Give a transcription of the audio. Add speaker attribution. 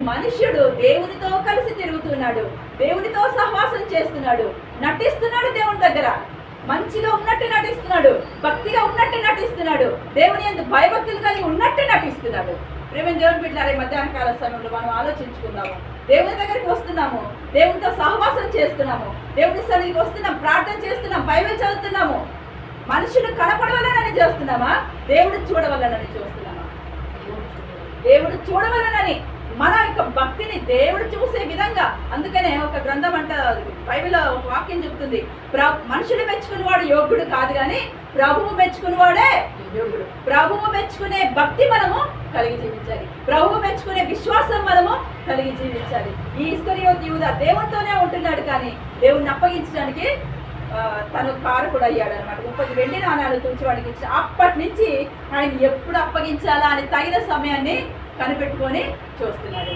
Speaker 1: మనుష్యుడు దేవునితో కలిసి తిరుగుతున్నాడు, దేవునితో సహవాసం చేస్తున్నాడు, నటిస్తున్నాడు దేవుని దగ్గర, మంచిగా ఉన్నట్టు నటిస్తున్నాడు, భక్తిగా ఉన్నట్టు నటిస్తున్నాడు, దేవుని యందు భయభక్తులు కలిగి ఉన్నట్టు నటిస్తున్నాడు. ప్రేమ దేవుని బిడ్డలారా, మధ్యాహ్న కాల సమయంలో మనం ఆలోచించుకుందాము. దేవుని దగ్గరికి వస్తున్నాము, దేవునితో సహవాసం చేస్తున్నాము, దేవుని సన్నిధికి వస్తున్నాం, ప్రార్థన చేస్తున్నాం, బైబిల్ చదువుతున్నాము. మనుషులు కనపడవలనని చేస్తున్నామా, దేవుడు చూడవలనని చూస్తున్నామా? దేవుడు చూడవలనని, మన యొక్క భక్తిని దేవుడు చూసే విధంగా. అందుకనే ఒక గ్రంథం అంట, బైబిల్లో ఒక వాక్యం చెప్తుంది, మనుషులు మెచ్చుకునేవాడు యోగ్యుడు కాదు కానీ ప్రభువు మెచ్చుకునేవాడే యోగ్యుడు. ప్రభువు మెచ్చుకునే భక్తి మనము కలిగి జీవించాలి, ప్రభువు మెచ్చుకునే విశ్వాసం మనము కలిగి జీవించాలి. ఈ ఇస్కరియోతు యూదా దేవునితోనే ఉంటున్నాడు కానీ దేవుణ్ణి అప్పగించడానికి తను కారకుడు అయ్యాడు అనమాట. 30 వెండి నాణాలు తుడిచివాడికి ఇచ్చి అప్పటి నుంచి ఆయన ఎప్పుడు అప్పగించాలా అని తగిన సమయాన్ని కనిపెట్టుకొని చూస్తున్నాడు.